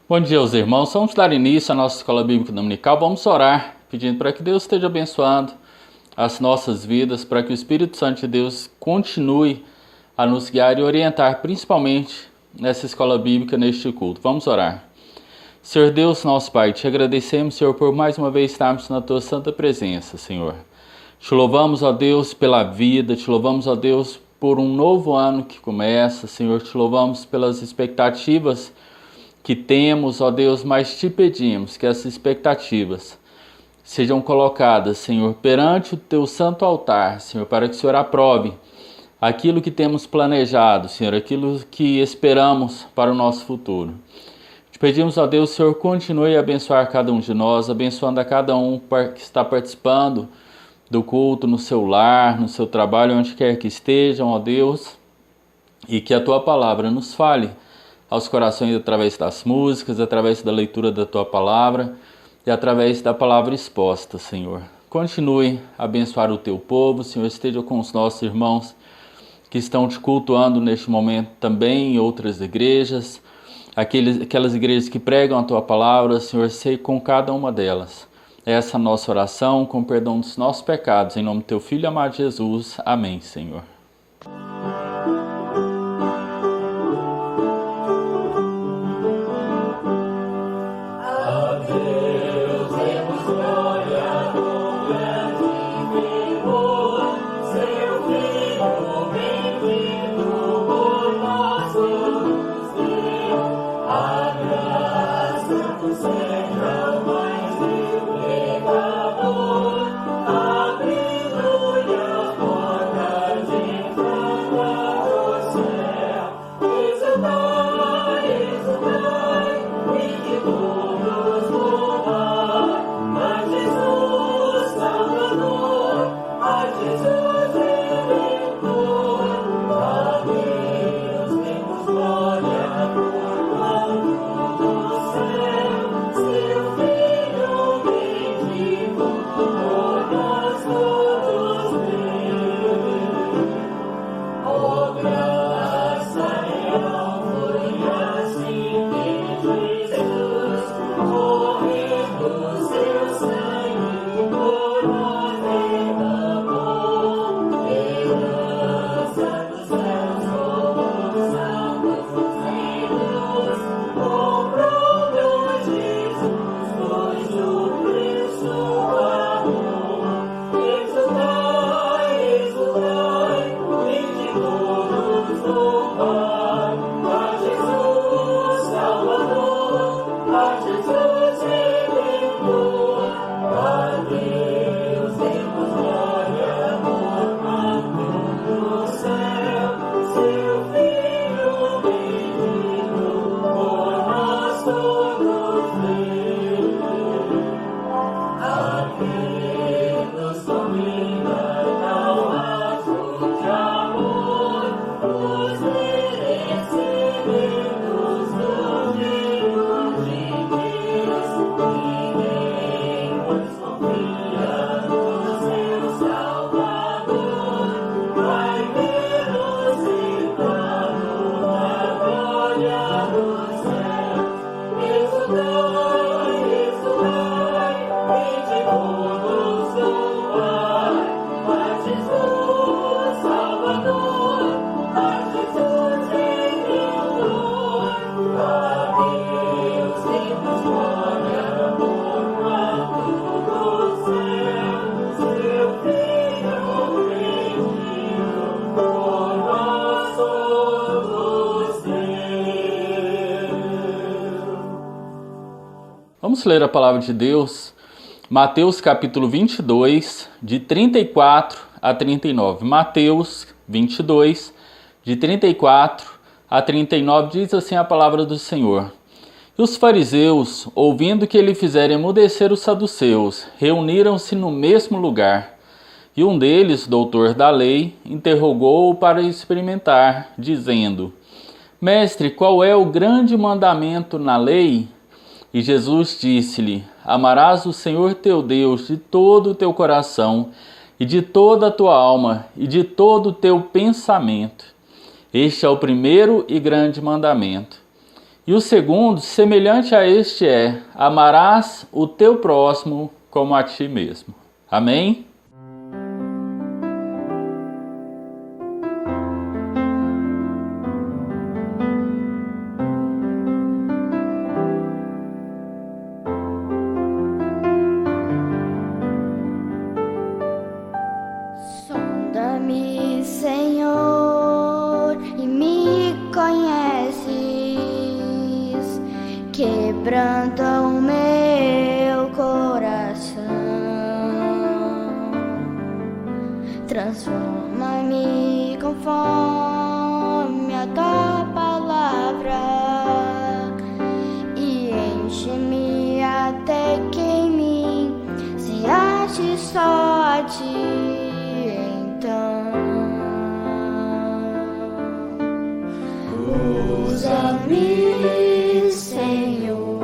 Bom dia aos irmãos, vamos dar início à nossa Escola Bíblica Dominical. Vamos orar, pedindo para que Deus esteja abençoando as nossas vidas, para que o Espírito Santo de Deus continue a nos guiar e orientar, principalmente nessa Escola Bíblica, neste culto. Vamos orar. Senhor Deus, nosso Pai, te agradecemos, Senhor, por mais uma vez estarmos na Tua santa presença, Senhor. Te louvamos, ó Deus, pela vida, te louvamos, ó Deus, por um novo ano que começa, Senhor, te louvamos pelas expectativas que temos, ó Deus, mas te pedimos que essas expectativas sejam colocadas, Senhor, perante o Teu santo altar, Senhor, para que o Senhor aprove aquilo que temos planejado, Senhor, aquilo que esperamos para o nosso futuro. Te pedimos, ó Deus, Senhor, continue a abençoar cada um de nós, abençoando a cada um que está participando do culto no seu lar, no seu trabalho, onde quer que estejam, ó Deus, e que a Tua palavra nos fale aos corações através das músicas, através da leitura da Tua palavra e através da palavra exposta, Senhor. Continue a abençoar o Teu povo, Senhor, esteja com os nossos irmãos que estão te cultuando neste momento também em outras igrejas, aquelas igrejas que pregam a Tua palavra, Senhor, sei com cada uma delas. Essa é a nossa oração, com perdão dos nossos pecados, em nome do Teu Filho amado Jesus. Amém, Senhor. Vamos ler a palavra de Deus, Mateus capítulo 22, de 34 a 39. Mateus 22, de 34 a 39, diz assim a palavra do Senhor. E os fariseus, ouvindo que ele fizera emudecer os saduceus, reuniram-se no mesmo lugar. E um deles, doutor da lei, interrogou-o para experimentar, dizendo: Mestre, qual é o grande mandamento na lei? E Jesus disse-lhe: Amarás o Senhor teu Deus de todo o teu coração, e de toda a tua alma, e de todo o teu pensamento. Este é o primeiro e grande mandamento. E o segundo, semelhante a este, é: amarás o teu próximo como a ti mesmo. Amém? Sonda-me, Senhor, e me conheces, quebranta o meu coração, transforma-me conforme a tua palavra e enche-me até que em mim se ache só a ti. Usa-me, Senhor,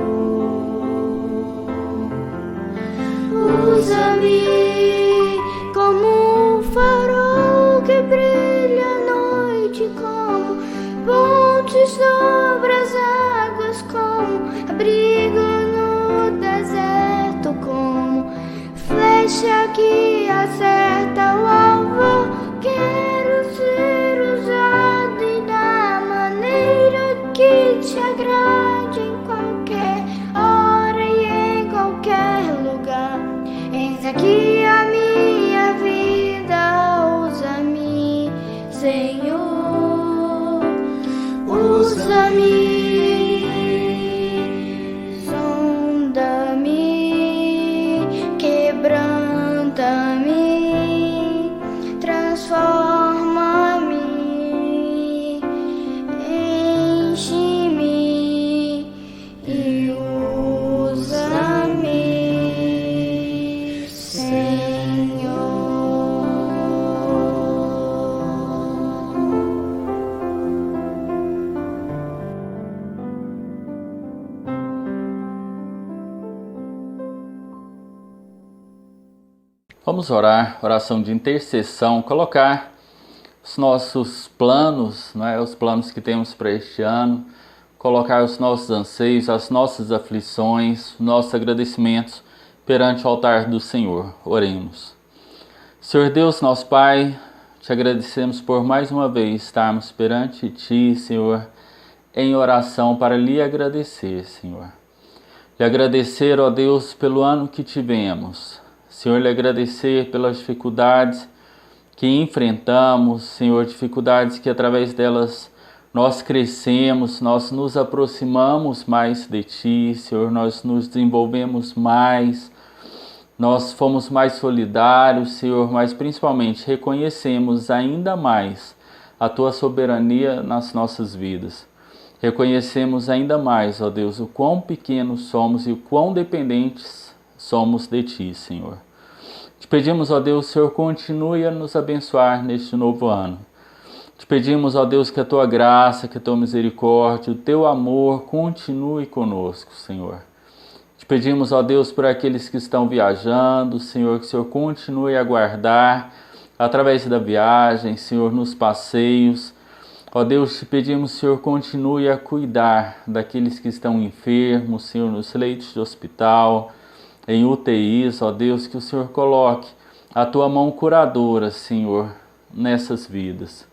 usa-me como um farol que brilha à noite, como ponte sobre as águas, como abrigo no deserto, como flecha que acerta o alvo. Quero ser usado e da maneira que te agrade, em qualquer hora e em qualquer lugar. Eis aqui a minha vida, usa-me, Senhor, usa-me, sonda-me, quebranta-me, transforma-me, enche-me e usa-me, Senhor. Vamos orar, oração de intercessão, colocar os nossos planos, os planos que temos para este ano, colocar os nossos anseios, as nossas aflições, nossos agradecimentos perante o altar do Senhor. Oremos. Senhor Deus, nosso Pai, te agradecemos por mais uma vez estarmos perante Ti, Senhor, em oração para lhe agradecer, Senhor. Lhe agradecer, ó Deus, pelo ano que tivemos. Senhor, lhe agradecer pelas dificuldades que enfrentamos, Senhor, dificuldades que através delas nós crescemos, nós nos aproximamos mais de Ti, Senhor, nós nos desenvolvemos mais, nós fomos mais solidários, Senhor, mas principalmente reconhecemos ainda mais a Tua soberania nas nossas vidas. Reconhecemos ainda mais, ó Deus, o quão pequenos somos e o quão dependentes somos de Ti, Senhor. Te pedimos, ó Deus, Senhor, continue a nos abençoar neste novo ano. Te pedimos, ó Deus, que a Tua graça, que a Tua misericórdia, o Teu amor continue conosco, Senhor. Te pedimos, ó Deus, por aqueles que estão viajando, Senhor, que o Senhor continue a guardar através da viagem, Senhor, nos passeios. Ó Deus, te pedimos, Senhor, continue a cuidar daqueles que estão enfermos, Senhor, nos leitos de hospital, em UTIs, ó Deus, que o Senhor coloque a Tua mão curadora, Senhor, nessas vidas.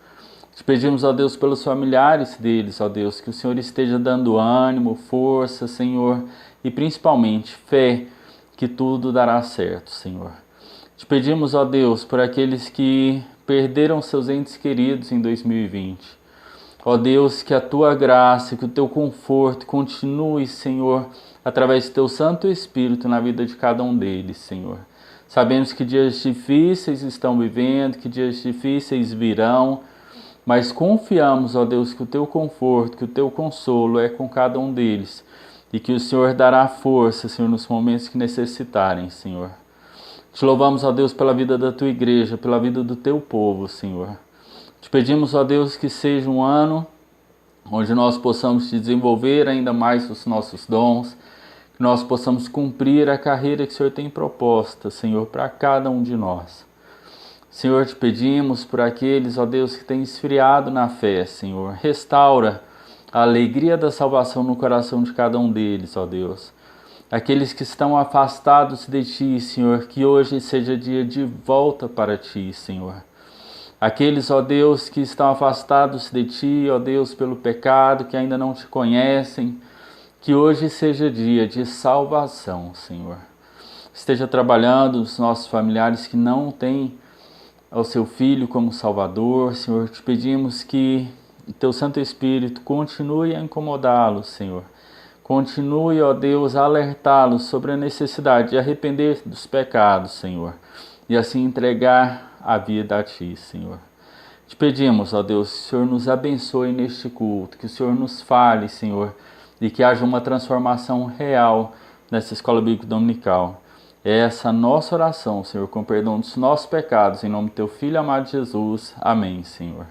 Te pedimos, ó Deus, pelos familiares deles, ó Deus, que o Senhor esteja dando ânimo, força, Senhor, e principalmente fé, que tudo dará certo, Senhor. Te pedimos, ó Deus, por aqueles que perderam seus entes queridos em 2020. Ó Deus, que a Tua graça, que o Teu conforto continue, Senhor, através do Teu Santo Espírito na vida de cada um deles, Senhor. Sabemos que dias difíceis estão vivendo, que dias difíceis virão, mas confiamos, ó Deus, que o Teu conforto, que o Teu consolo é com cada um deles e que o Senhor dará força, Senhor, nos momentos que necessitarem, Senhor. Te louvamos, ó Deus, pela vida da Tua igreja, pela vida do Teu povo, Senhor. Te pedimos, ó Deus, que seja um ano onde nós possamos desenvolver ainda mais os nossos dons, que nós possamos cumprir a carreira que o Senhor tem proposta, Senhor, para cada um de nós. Senhor, te pedimos por aqueles, ó Deus, que têm esfriado na fé, Senhor. Restaura a alegria da salvação no coração de cada um deles, ó Deus. Aqueles que estão afastados de Ti, Senhor, que hoje seja dia de volta para Ti, Senhor. Aqueles, ó Deus, que estão afastados de Ti, ó Deus, pelo pecado, que ainda não Te conhecem, que hoje seja dia de salvação, Senhor. Esteja trabalhando os nossos familiares que não têm ao Seu Filho como Salvador, Senhor. Te pedimos que Teu Santo Espírito continue a incomodá-los, Senhor. Continue, ó Deus, a alertá-los sobre a necessidade de arrepender dos pecados, Senhor, e assim entregar a vida a Ti, Senhor. Te pedimos, ó Deus, que o Senhor nos abençoe neste culto, que o Senhor nos fale, Senhor, e que haja uma transformação real nessa escola bíblica dominical. É essa a nossa oração, Senhor, com perdão dos nossos pecados, em nome do Teu Filho amado Jesus. Amém, Senhor.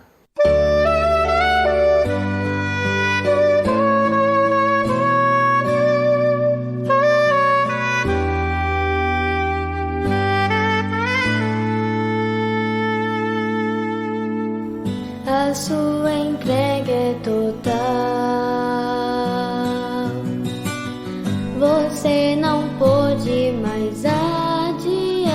A sua entrega é total. Você não pôde mais adiar.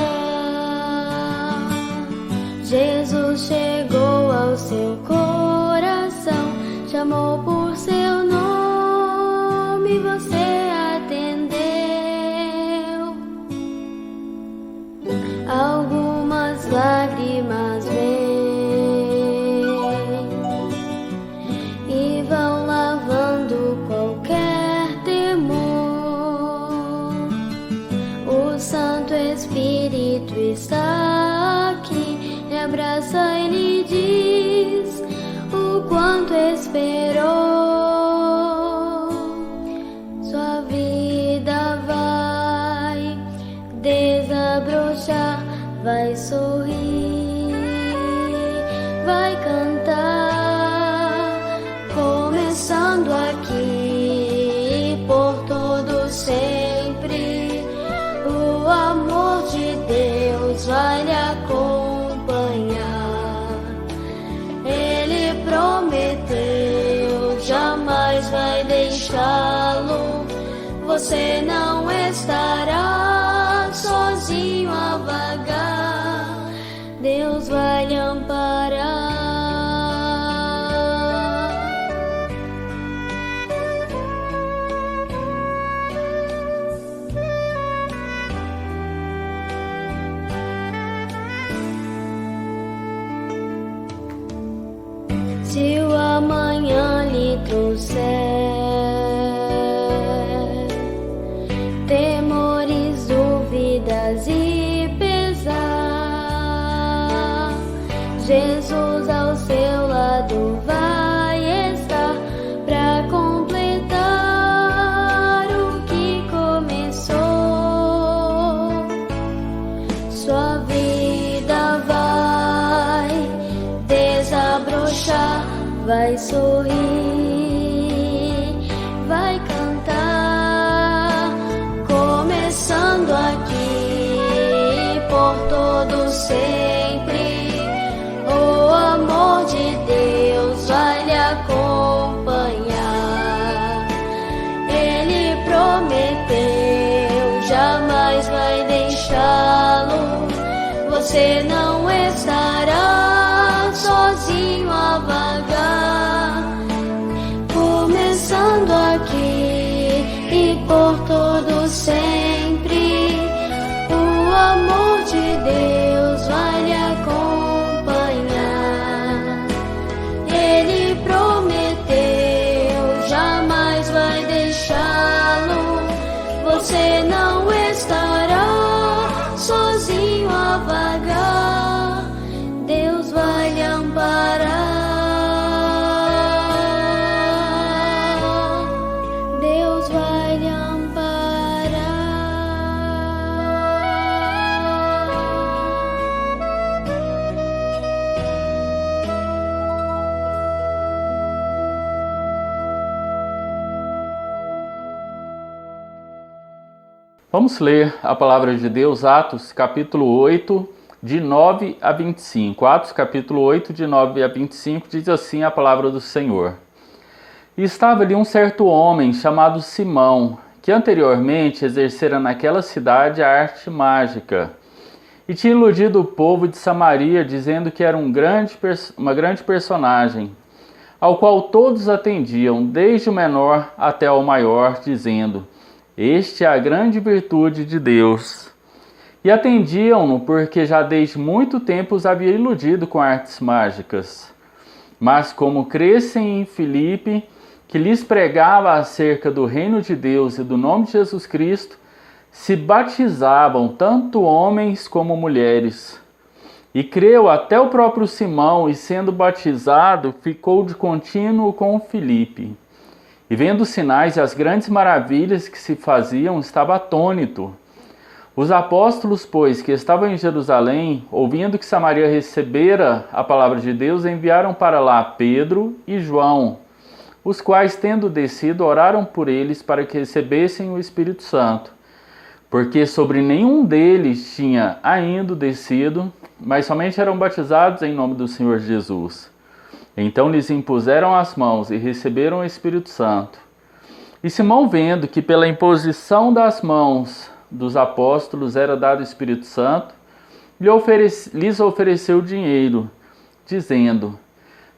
Jesus chegou ao seu coração, chamou por seu nome, você atendeu. Algumas lágrimas vêm Espírito está aqui, lhe abraça e lhe diz o quanto esperou. Sua vida vai desabrochar, vai sorrir, vai cantar, começando aqui por todo sempre. O amor de Deus vai lhe acompanhar. Ele prometeu, jamais vai deixá-lo. Você não estará sozinho a vagar. Deus vai lhe amparar. Se o amanhã lhe trouxer temores, dúvidas e pesar, Jesus ao seu lado vai estar para completar o que começou. Sua vida vai desabrochar, vai sorrir, vai cantar, começando aqui por todo sempre. O amor de Deus vai lhe acompanhar. Ele prometeu, jamais vai deixá-lo. Você não estará sozinho a vagar, começando aqui e por todo sempre. O amor de Deus vai lhe acompanhar. Ele prometeu, jamais vai deixá-lo. Você não estará sozinho a vagar. Deus vai lhe amparar. Deus vai lhe amparar. Vamos ler a palavra de Deus, Atos capítulo 8, de 9 a 25. Atos capítulo 8, de 9 a 25, diz assim a palavra do Senhor. E estava ali um certo homem chamado Simão, que anteriormente exercera naquela cidade a arte mágica, e tinha iludido o povo de Samaria, dizendo que era uma grande personagem, ao qual todos atendiam, desde o menor até o maior, dizendo: "Este é a grande virtude de Deus." E atendiam-no porque já desde muito tempo os havia iludido com artes mágicas. Mas como crescem em Filipe, que lhes pregava acerca do reino de Deus e do nome de Jesus Cristo, se batizavam tanto homens como mulheres. E creu até o próprio Simão, e sendo batizado, ficou de contínuo com Filipe. E vendo os sinais e as grandes maravilhas que se faziam, estava atônito. Os apóstolos, pois, que estavam em Jerusalém, ouvindo que Samaria recebera a palavra de Deus, enviaram para lá Pedro e João, os quais, tendo descido, oraram por eles para que recebessem o Espírito Santo, porque sobre nenhum deles tinha ainda descido, mas somente eram batizados em nome do Senhor Jesus. Então lhes impuseram as mãos e receberam o Espírito Santo. E Simão, vendo que pela imposição das mãos dos apóstolos era dado o Espírito Santo, lhes ofereceu dinheiro, dizendo: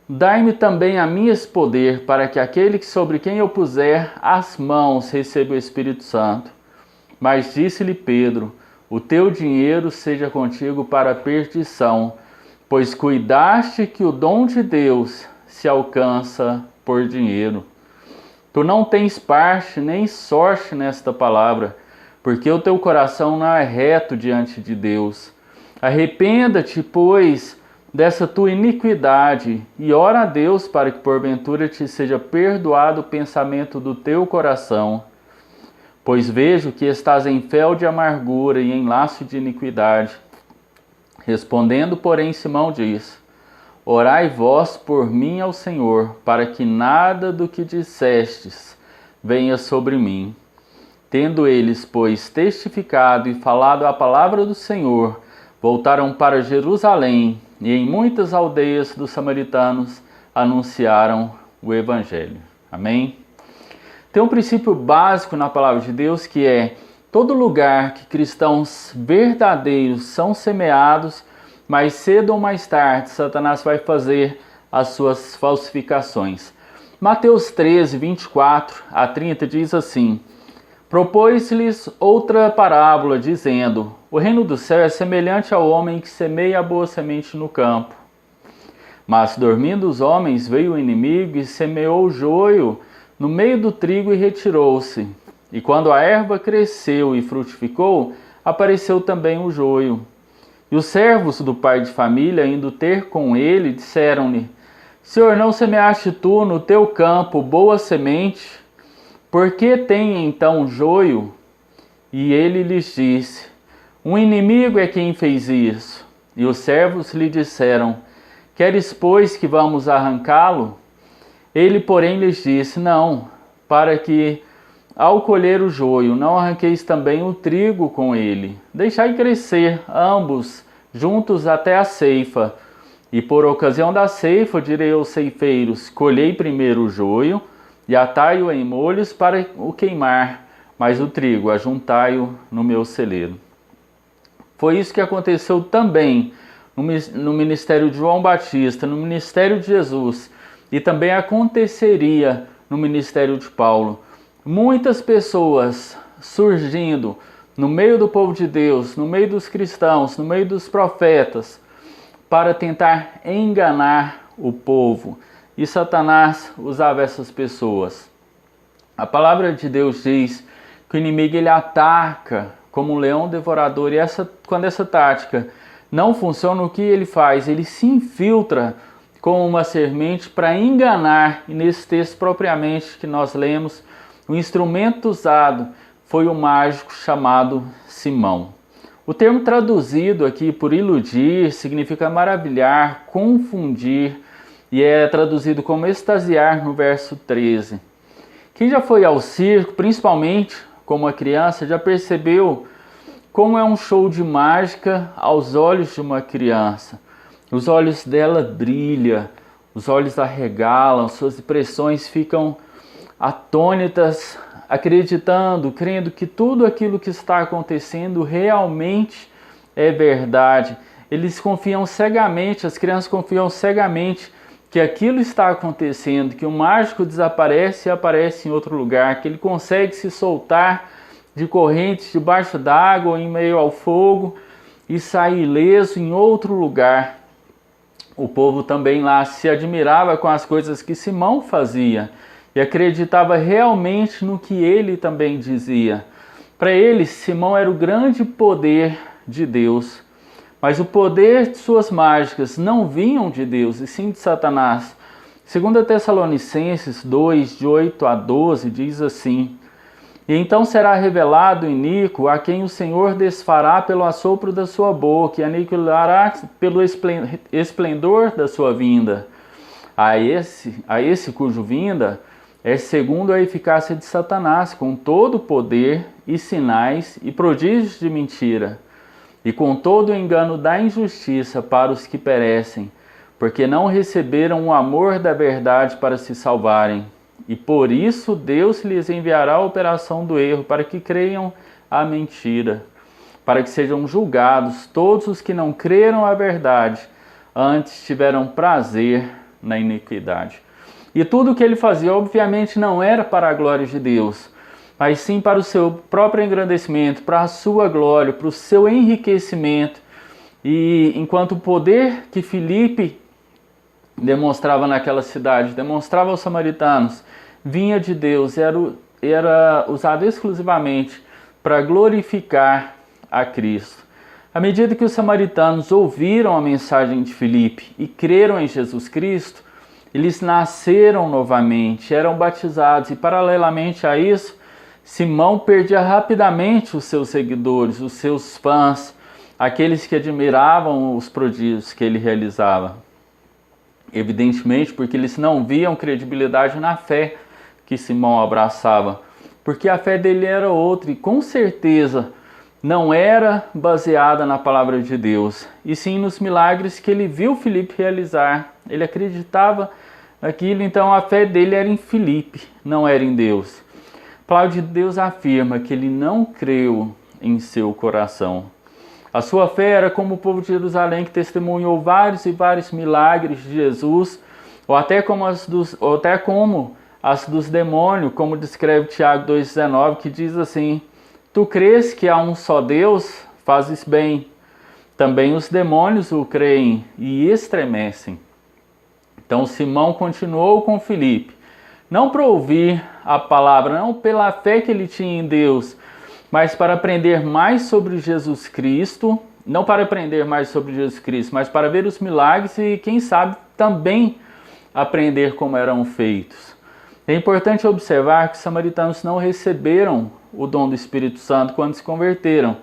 "Dai-me também a mim esse poder, para que aquele sobre quem eu puser as mãos receba o Espírito Santo." Mas disse-lhe Pedro: "O teu dinheiro seja contigo para a perdição, pois cuidaste que o dom de Deus se alcança por dinheiro. Tu não tens parte nem sorte nesta palavra, porque o teu coração não é reto diante de Deus. Arrependa-te, pois, dessa tua iniquidade, e ora a Deus para que porventura te seja perdoado o pensamento do teu coração. Pois vejo que estás em fel de amargura e em laço de iniquidade." Respondendo, porém, Simão diz: "Orai vós por mim ao Senhor, para que nada do que dissestes venha sobre mim." Tendo eles, pois, testificado e falado a palavra do Senhor, voltaram para Jerusalém, e em muitas aldeias dos samaritanos anunciaram o Evangelho. Amém? Tem um princípio básico na palavra de Deus, que é: todo lugar que cristãos verdadeiros são semeados, mais cedo ou mais tarde, Satanás vai fazer as suas falsificações. Mateus 13, 24 a 30 diz assim: "Propôs-lhes outra parábola, dizendo: O reino do céu é semelhante ao homem que semeia a boa semente no campo. Mas, dormindo os homens, veio o inimigo e semeou o joio no meio do trigo e retirou-se. E quando a erva cresceu e frutificou, apareceu também o joio. E os servos do pai de família, indo ter com ele, disseram-lhe: Senhor, não semeaste tu no teu campo boa semente? Por que tem então joio?" E ele lhes disse: "Um inimigo é quem fez isso." E os servos lhe disseram: "Queres, pois, que vamos arrancá-lo?" Ele, porém, lhes disse: "Não, para que, ao colher o joio, não arranqueis também o trigo com ele. Deixai crescer ambos juntos até a ceifa. E por ocasião da ceifa, direi aos ceifeiros: colhei primeiro o joio, e atai-o em molhos para o queimar, mas o trigo ajuntai-o no meu celeiro." Foi isso que aconteceu também no ministério de João Batista, no ministério de Jesus, e também aconteceria no ministério de Paulo. Muitas pessoas surgindo no meio do povo de Deus, no meio dos cristãos, no meio dos profetas, para tentar enganar o povo. E Satanás usava essas pessoas. A palavra de Deus diz que o inimigo ele ataca como um leão devorador. E quando essa tática não funciona, o que ele faz? Ele se infiltra como uma semente para enganar. E nesse texto propriamente que nós lemos, o instrumento usado foi o mágico chamado Simão. O termo traduzido aqui por iludir significa maravilhar, confundir, e é traduzido como extasiar no verso 13. Quem já foi ao circo, principalmente como uma criança, já percebeu como é um show de mágica aos olhos de uma criança. Os olhos dela brilham, os olhos arregalam, suas expressões ficam atônitas, acreditando, crendo que tudo aquilo que está acontecendo realmente é verdade. Eles confiam cegamente, as crianças confiam cegamente que aquilo está acontecendo, que o mágico desaparece e aparece em outro lugar, que ele consegue se soltar de correntes debaixo d'água ou em meio ao fogo e sair ileso em outro lugar. O povo também lá se admirava com as coisas que Simão fazia e acreditava realmente no que ele também dizia. Para eles, Simão era o grande poder de Deus, mas o poder de suas mágicas não vinham de Deus, e sim de Satanás. 2 Tessalonicenses 2, de 8 a 12, diz assim: E então será revelado o iníquo, a quem o Senhor desfará pelo assopro da sua boca, e aniquilará pelo esplendor da sua vinda. A esse cujo vinda é segundo a eficácia de Satanás, com todo o poder e sinais e prodígios de mentira, e com todo o engano da injustiça para os que perecem, porque não receberam o amor da verdade para se salvarem. E por isso Deus lhes enviará a operação do erro, para que creiam a mentira, para que sejam julgados todos os que não creram a verdade, antes tiveram prazer na iniquidade. E tudo o que ele fazia, obviamente, não era para a glória de Deus, mas sim para o seu próprio engrandecimento, para a sua glória, para o seu enriquecimento. E enquanto o poder que Filipe demonstrava naquela cidade, demonstrava aos samaritanos, vinha de Deus, era usado exclusivamente para glorificar a Cristo. À medida que os samaritanos ouviram a mensagem de Filipe e creram em Jesus Cristo, eles nasceram novamente, eram batizados, e paralelamente a isso, Simão perdia rapidamente os seus seguidores, os seus fãs, aqueles que admiravam os prodígios que ele realizava. Evidentemente, porque eles não viam credibilidade na fé que Simão abraçava, porque a fé dele era outra e com certeza não era baseada na palavra de Deus, e sim nos milagres que ele viu Filipe realizar. Ele acreditava naquilo, então a fé dele era em Filipe, não era em Deus. A palavra de Deus afirma que ele não creu em seu coração. A sua fé era como o povo de Jerusalém, que testemunhou vários e vários milagres de Jesus, ou até como as dos demônios, como descreve Tiago 2,19, que diz assim: Tu crês que há um só Deus? Fazes bem. Também os demônios o creem e estremecem. Então Simão continuou com Filipe, não para ouvir a palavra, não pela fé que ele tinha em Deus, mas para aprender mais sobre Jesus Cristo, não para aprender mais sobre Jesus Cristo, mas para ver os milagres e, quem sabe, também aprender como eram feitos. É importante observar que os samaritanos não receberam o dom do Espírito Santo quando se converteram.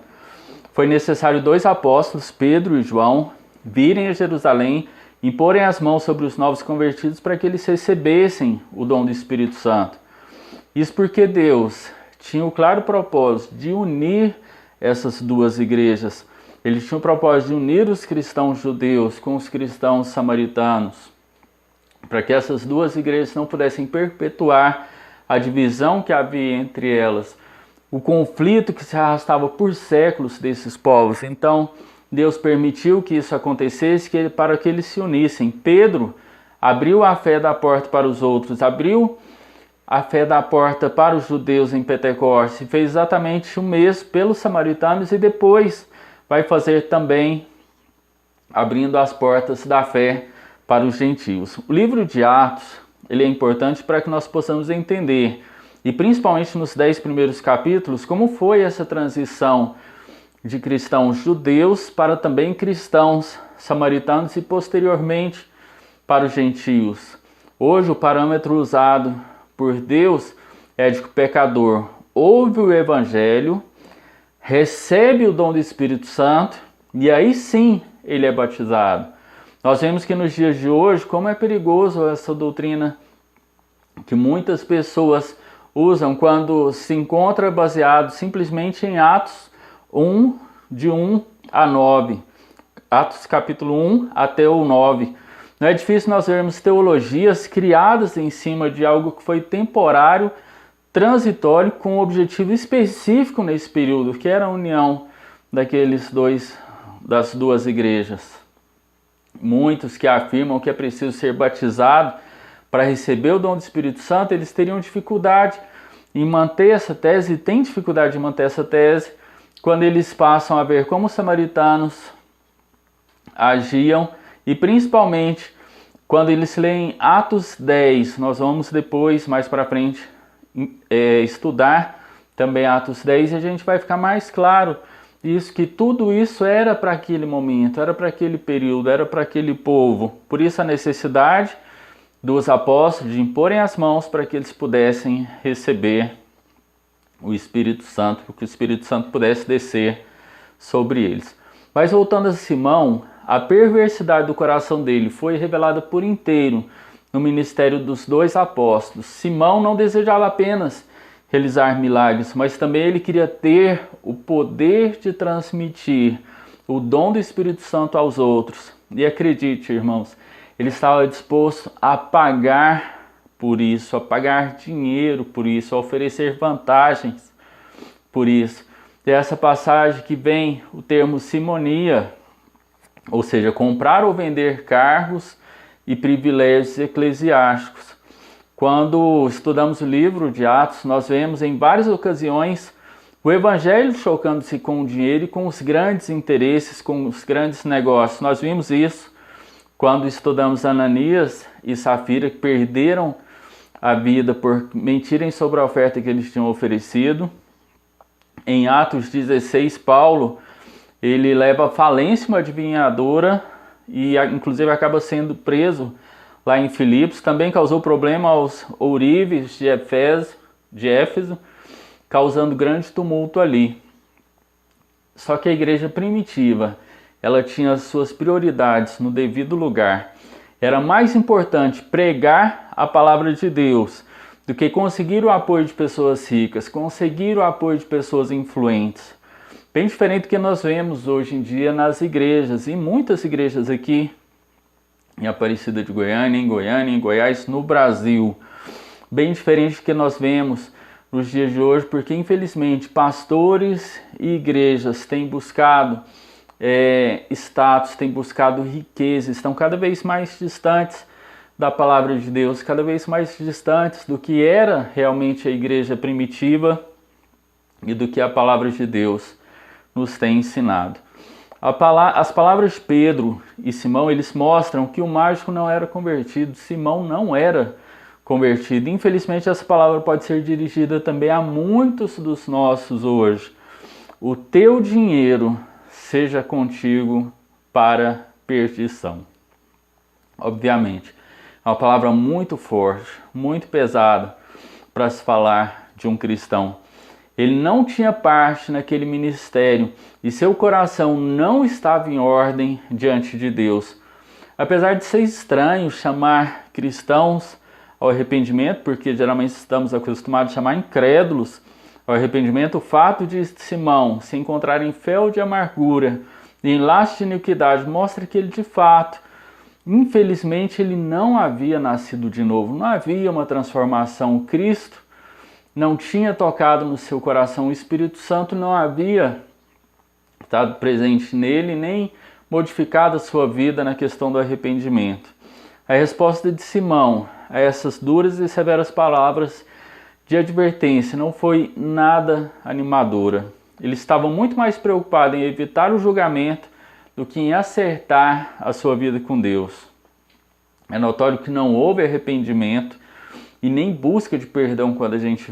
Foi necessário 2 apóstolos, Pedro e João, virem a Jerusalém, imporem as mãos sobre os novos convertidos para que eles recebessem o dom do Espírito Santo. Isso porque Deus tinha o claro propósito de unir essas duas igrejas. Ele tinha o propósito de unir os cristãos judeus com os cristãos samaritanos, para que essas duas igrejas não pudessem perpetuar a divisão que havia entre elas, o conflito que se arrastava por séculos desses povos. Então, Deus permitiu que isso acontecesse para que eles se unissem. Pedro abriu a fé da porta para os outros, abriu a fé da porta para os judeus em Pentecostes, fez exatamente o mesmo pelos samaritanos e depois vai fazer também abrindo as portas da fé para os gentios. O livro de Atos, ele é importante para que nós possamos entender, e principalmente nos 10 primeiros capítulos, como foi essa transição de cristãos judeus para também cristãos samaritanos e posteriormente para os gentios. Hoje o parâmetro usado por Deus é de que o pecador ouve o evangelho, recebe o dom do Espírito Santo e aí sim ele é batizado. Nós vemos que nos dias de hoje, como é perigoso essa doutrina que muitas pessoas usam quando se encontra baseado simplesmente em Atos 1, de 1 a 9. Atos capítulo 1 até o 9. Não é difícil nós vermos teologias criadas em cima de algo que foi temporário, transitório, com um objetivo específico nesse período, que era a união das duas igrejas. Muitos que afirmam que é preciso ser batizado para receber o dom do Espírito Santo, eles teriam dificuldade em manter essa tese, e têm dificuldade de manter essa tese, quando eles passam a ver como os samaritanos agiam, e principalmente quando eles leem Atos 10, nós vamos depois, mais para frente, estudar também Atos 10, e a gente vai ficar mais claro isso, que tudo isso era para aquele momento, era para aquele período, era para aquele povo. Por isso a necessidade dos apóstolos de imporem as mãos para que eles pudessem receber o Espírito Santo, para que o Espírito Santo pudesse descer sobre eles. Mas voltando a Simão, a perversidade do coração dele foi revelada por inteiro no ministério dos dois apóstolos. Simão não desejava apenas realizar milagres, mas também ele queria ter o poder de transmitir o dom do Espírito Santo aos outros. E acredite, irmãos, ele estava disposto a pagar por isso, a pagar dinheiro por isso, a oferecer vantagens por isso. É essa passagem que vem o termo simonia, ou seja, comprar ou vender cargos e privilégios eclesiásticos. Quando estudamos o livro de Atos, nós vemos em várias ocasiões o evangelho chocando-se com o dinheiro e com os grandes interesses, com os grandes negócios. Nós vimos isso quando estudamos Ananias e Safira, que perderam a vida por mentirem sobre a oferta que eles tinham oferecido. Em Atos 16, Paulo, ele leva à falência uma adivinhadora e inclusive acaba sendo preso lá em Filipos. Também causou problema aos ourives de Éfeso, causando grande tumulto ali. Só que a igreja primitiva, ela tinha as suas prioridades no devido lugar. Era mais importante pregar a palavra de Deus do que conseguir o apoio de pessoas ricas, conseguir o apoio de pessoas influentes. Bem diferente do que nós vemos hoje em dia nas igrejas, e muitas igrejas aqui em Aparecida de Goiânia, em Goiás, no Brasil. Bem diferente do que nós vemos nos dias de hoje, porque infelizmente pastores e igrejas têm buscado status, têm buscado riqueza, estão cada vez mais distantes da palavra de Deus, cada vez mais distantes do que era realmente a igreja primitiva e do que a palavra de Deus nos tem ensinado. As palavras de Pedro e Simão, eles mostram que o mágico não era convertido, Simão não era convertido. Infelizmente, essa palavra pode ser dirigida também a muitos dos nossos hoje. O teu dinheiro seja contigo para perdição. Obviamente, é uma palavra muito forte, muito pesada para se falar de um cristão. Ele não tinha parte naquele ministério e seu coração não estava em ordem diante de Deus. Apesar de ser estranho chamar cristãos ao arrependimento, porque geralmente estamos acostumados a chamar incrédulos ao arrependimento, o fato de Simão se encontrar em fel de amargura e em laço de iniquidade mostra que ele de fato, infelizmente, ele não havia nascido de novo, não havia uma transformação. Cristo não tinha tocado no seu coração, o Espírito Santo não havia estado presente nele, nem modificado a sua vida na questão do arrependimento. A resposta de Simão a essas duras e severas palavras de advertência não foi nada animadora. Ele estava muito mais preocupado em evitar o julgamento do que em acertar a sua vida com Deus. É notório que não houve arrependimento e nem busca de perdão quando a gente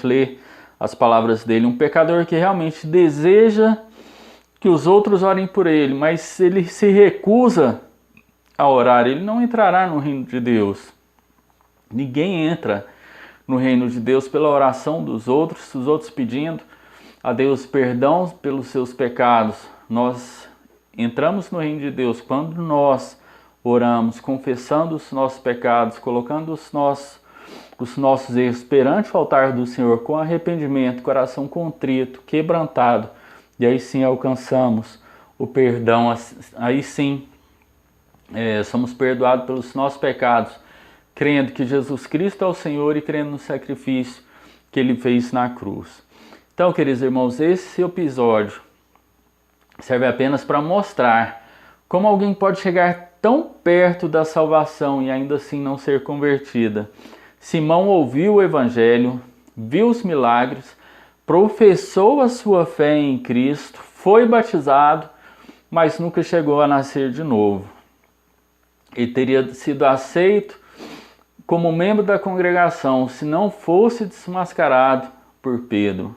lê as palavras dele. Um pecador que realmente deseja que os outros orem por ele, mas ele se recusa a orar, ele não entrará no reino de Deus. Ninguém entra no reino de Deus pela oração dos outros, os outros pedindo a Deus perdão pelos seus pecados. Nós entramos no reino de Deus quando nós oramos, confessando os nossos pecados, colocando os nossos erros perante o altar do Senhor com arrependimento, coração contrito, quebrantado, e aí sim alcançamos o perdão, aí sim somos perdoados pelos nossos pecados, crendo que Jesus Cristo é o Senhor e crendo no sacrifício que Ele fez na cruz. Então, queridos irmãos, esse episódio serve apenas para mostrar como alguém pode chegar tão perto da salvação e ainda assim não ser convertida. Simão ouviu o Evangelho, viu os milagres, professou a sua fé em Cristo, foi batizado, mas nunca chegou a nascer de novo. Ele teria sido aceito como membro da congregação se não fosse desmascarado por Pedro.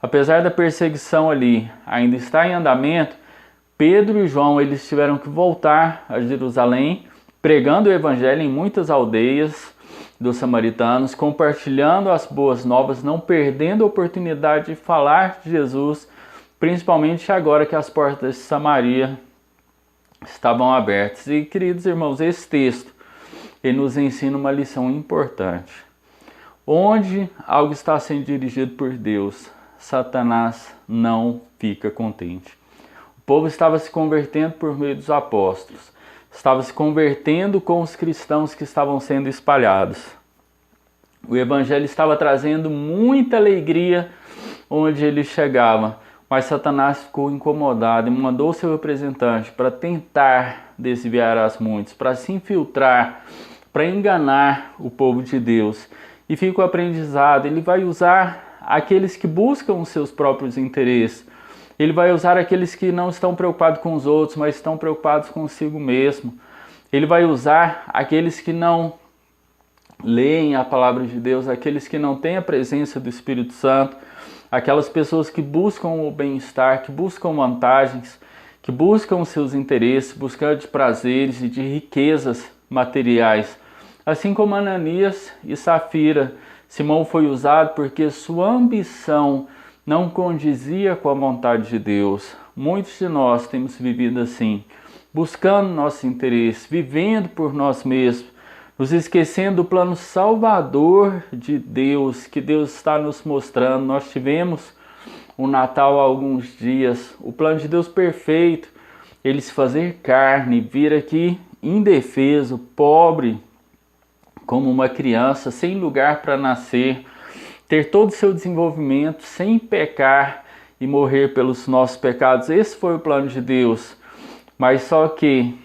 Apesar da perseguição ali ainda estar em andamento, Pedro e João eles tiveram que voltar a Jerusalém, pregando o evangelho em muitas aldeias dos samaritanos, compartilhando as boas novas, não perdendo a oportunidade de falar de Jesus, principalmente agora que as portas de Samaria estavam abertas. E, queridos irmãos, esse texto ele nos ensina uma lição importante. Onde algo está sendo dirigido por Deus, Satanás não fica contente. O povo estava se convertendo por meio dos apóstolos, estava se convertendo com os cristãos que estavam sendo espalhados. O evangelho estava trazendo muita alegria onde ele chegava, mas Satanás ficou incomodado e mandou seu representante para tentar desviar as muitas, para se infiltrar, para enganar o povo de Deus. E fica o aprendizado, ele vai usar aqueles que buscam os seus próprios interesses. Ele vai usar aqueles que não estão preocupados com os outros, mas estão preocupados consigo mesmo. Ele vai usar aqueles que não leem a palavra de Deus, aqueles que não têm a presença do Espírito Santo, aquelas pessoas que buscam o bem-estar, que buscam vantagens, que buscam os seus interesses, buscando de prazeres e de riquezas materiais. Assim como Ananias e Safira, Simão foi usado porque sua ambição não condizia com a vontade de Deus. Muitos de nós temos vivido assim, buscando nosso interesse, vivendo por nós mesmos, nos esquecendo do plano salvador de Deus, que Deus está nos mostrando. Nós tivemos o Natal há alguns dias, o plano de Deus perfeito, ele se fazer carne, vir aqui indefeso, pobre, como uma criança, sem lugar para nascer, ter todo o seu desenvolvimento sem pecar e morrer pelos nossos pecados. Esse foi o plano de Deus. Mas só que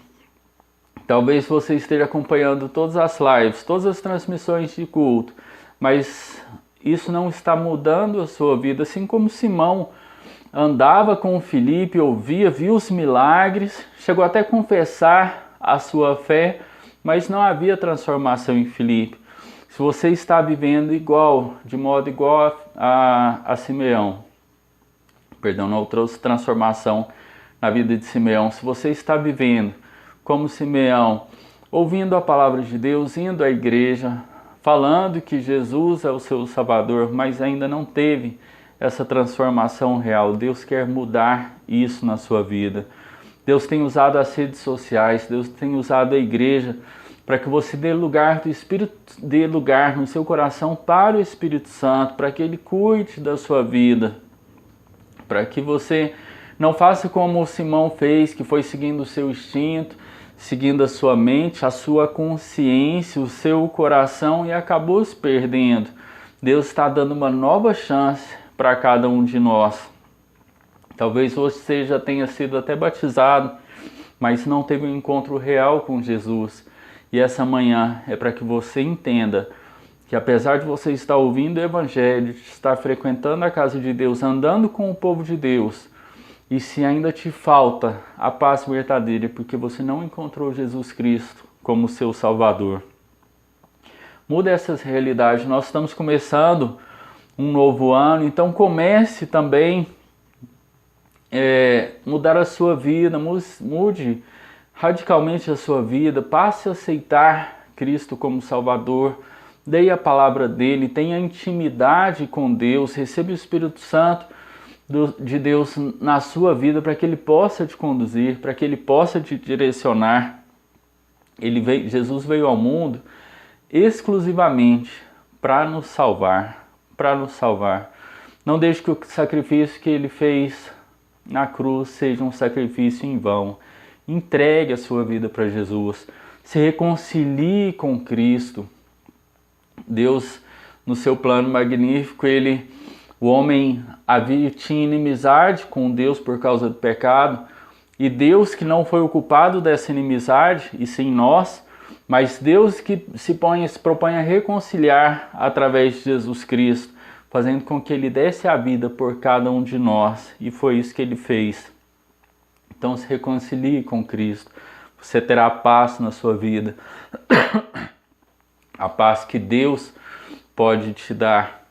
talvez você esteja acompanhando todas as lives, todas as transmissões de culto, mas isso não está mudando a sua vida, assim como Simão andava com o Filipe, ouvia, viu os milagres, chegou até a confessar a sua fé, mas não havia transformação em Filipe. Se você está vivendo de modo igual a Simeão, não trouxe transformação na vida de Simeão. Se você está vivendo como Simeão, ouvindo a palavra de Deus, indo à igreja, falando que Jesus é o seu Salvador, mas ainda não teve essa transformação real, Deus quer mudar isso na sua vida. Deus tem usado as redes sociais, Deus tem usado a igreja para que você dê lugar no seu coração para o Espírito Santo, para que Ele cuide da sua vida, para que você não faça como o Simão fez, que foi seguindo o seu instinto, seguindo a sua mente, a sua consciência, o seu coração e acabou se perdendo. Deus está dando uma nova chance para cada um de nós. Talvez você já tenha sido até batizado, mas não teve um encontro real com Jesus. E essa manhã é para que você entenda que apesar de você estar ouvindo o Evangelho, de estar frequentando a casa de Deus, andando com o povo de Deus, e se ainda te falta a paz verdadeira, porque você não encontrou Jesus Cristo como seu Salvador. Muda essas realidades. Nós estamos começando um novo ano, então comece também mudar a sua vida, mude radicalmente a sua vida, passe a aceitar Cristo como Salvador, dê a palavra dele, tenha intimidade com Deus, receba o Espírito Santo de Deus na sua vida para que ele possa te conduzir, para que ele possa te direcionar. Jesus veio ao mundo exclusivamente para nos salvar, Não deixe que o sacrifício que ele fez na cruz seja um sacrifício em vão. Entregue a sua vida para Jesus. Se reconcilie com Cristo. Deus, no seu plano magnífico, o homem tinha inimizade com Deus por causa do pecado, e Deus, que não foi o culpado dessa inimizade, e sim nós, mas Deus que se propõe a reconciliar através de Jesus Cristo, fazendo com que Ele desse a vida por cada um de nós, e foi isso que Ele fez. Então se reconcilie com Cristo, você terá paz na sua vida, a paz que Deus pode te dar.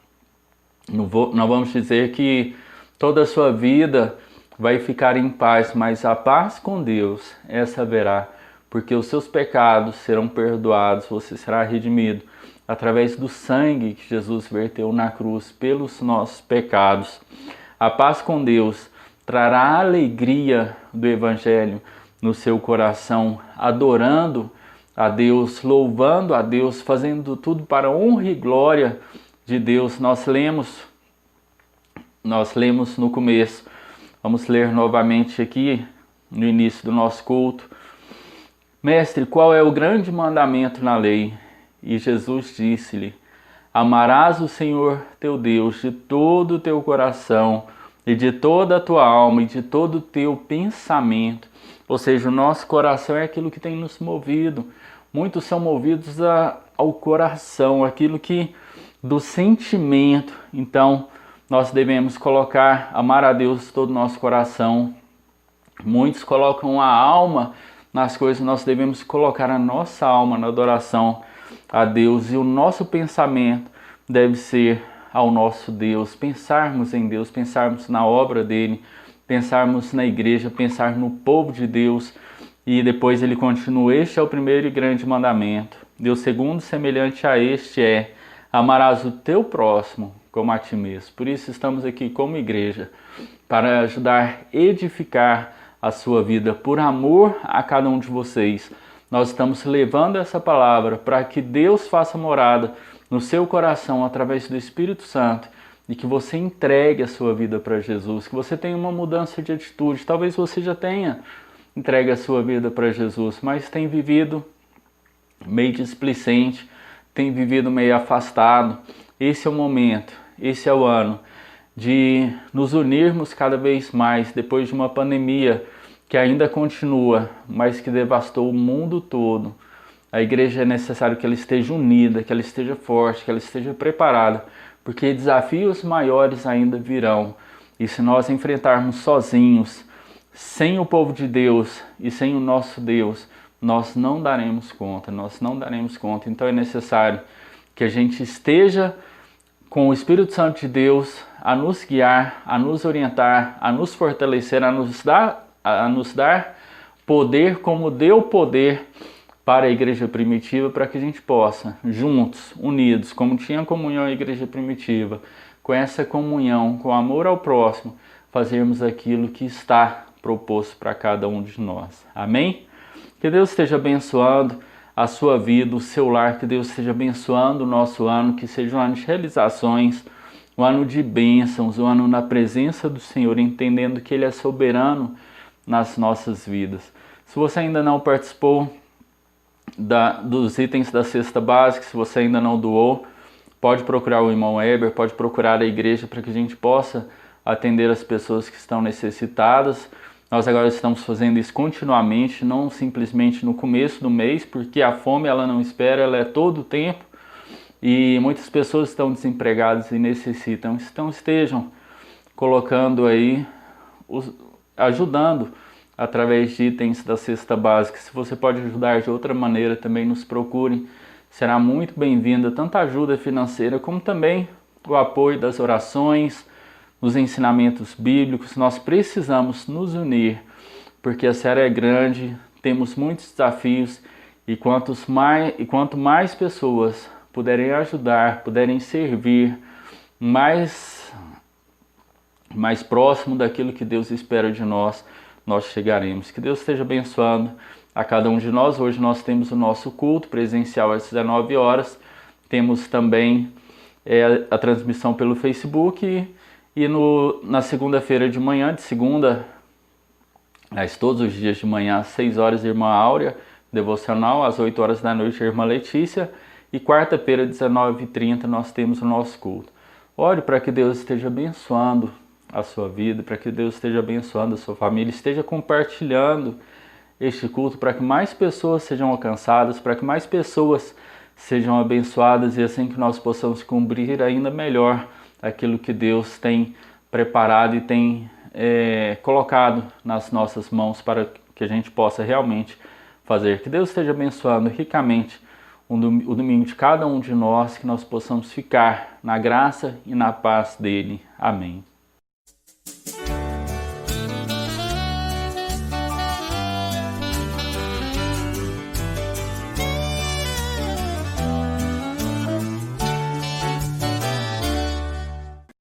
Não vamos dizer que toda a sua vida vai ficar em paz, mas a paz com Deus, essa haverá, porque os seus pecados serão perdoados, você será redimido através do sangue que Jesus verteu na cruz pelos nossos pecados. A paz com Deus trará a alegria do Evangelho no seu coração, adorando a Deus, louvando a Deus, fazendo tudo para a honra e glória de Deus. Nós lemos no começo, vamos ler novamente aqui no início do nosso culto. Mestre, qual é o grande mandamento na lei? E Jesus disse-lhe: amarás o Senhor teu Deus de todo o teu coração e de toda a tua alma e de todo o teu pensamento. Ou seja, o nosso coração é aquilo que tem nos movido. Muitos são movidos ao coração, aquilo que do sentimento. Então, nós devemos amar a Deus de todo o nosso coração. Muitos colocam a alma nas coisas, nós devemos colocar a nossa alma na adoração a Deus, e o nosso pensamento deve ser ao nosso Deus, pensarmos em Deus, pensarmos na obra dele, pensarmos na igreja, pensar no povo de Deus. E depois ele continua: este é o primeiro e grande mandamento. E o segundo, semelhante a este, é: amarás o teu próximo como a ti mesmo. Por isso estamos aqui como igreja, para ajudar a edificar a sua vida, por amor a cada um de vocês. Nós estamos levando essa palavra para que Deus faça morada no seu coração através do Espírito Santo, e que você entregue a sua vida para Jesus, que você tenha uma mudança de atitude. Talvez você já tenha entregue a sua vida para Jesus, mas tem vivido meio displicente, tem vivido meio afastado. Esse é o momento, esse é o ano de nos unirmos cada vez mais, depois de uma pandemia que ainda continua, mas que devastou o mundo todo. A igreja é necessário que ela esteja unida, que ela esteja forte, que ela esteja preparada, porque desafios maiores ainda virão. E se nós enfrentarmos sozinhos, sem o povo de Deus e sem o nosso Deus, nós não daremos conta, Então é necessário que a gente esteja com o Espírito Santo de Deus a nos guiar, a nos orientar, a nos fortalecer, a nos dar poder, como deu poder para a igreja primitiva, para que a gente possa, juntos, unidos, como tinha comunhão a igreja primitiva, com essa comunhão, com amor ao próximo, fazermos aquilo que está proposto para cada um de nós. Amém? Que Deus esteja abençoando a sua vida, o seu lar, que Deus esteja abençoando o nosso ano, que seja um ano de realizações, um ano de bênçãos, um ano na presença do Senhor, entendendo que Ele é soberano nas nossas vidas. Se você ainda não participou dos itens da cesta básica, se você ainda não doou, pode procurar o irmão Weber, pode procurar a igreja, para que a gente possa atender as pessoas que estão necessitadas. Nós agora estamos fazendo isso continuamente, não simplesmente no começo do mês, porque a fome ela não espera, ela é todo o tempo, e muitas pessoas estão desempregadas e necessitam. Então estejam colocando aí, ajudando através de itens da cesta básica. Se você pode ajudar de outra maneira, também nos procure. Será muito bem-vinda tanto a ajuda financeira como também o apoio das orações, os ensinamentos bíblicos. Nós precisamos nos unir, porque a série é grande, temos muitos desafios, e quanto mais pessoas puderem ajudar, puderem servir, mais próximo daquilo que Deus espera de nós, nós chegaremos. Que Deus esteja abençoando a cada um de nós. Hoje nós temos o nosso culto presencial às 19 horas. Temos também a transmissão pelo Facebook. E na segunda-feira de manhã, de segunda Mas todos os dias de manhã, às 6 horas, a irmã Áurea, devocional, às 8 horas da noite, a irmã Letícia, e quarta-feira, 19h30, nós temos o nosso culto. Ore para que Deus esteja abençoando a sua vida, para que Deus esteja abençoando a sua família, esteja compartilhando este culto para que mais pessoas sejam alcançadas, para que mais pessoas sejam abençoadas e assim que nós possamos cumprir ainda melhor aquilo que Deus tem preparado e tem colocado nas nossas mãos para que a gente possa realmente fazer. Que Deus esteja abençoando ricamente o domingo de cada um de nós, que nós possamos ficar na graça e na paz dele. Amém.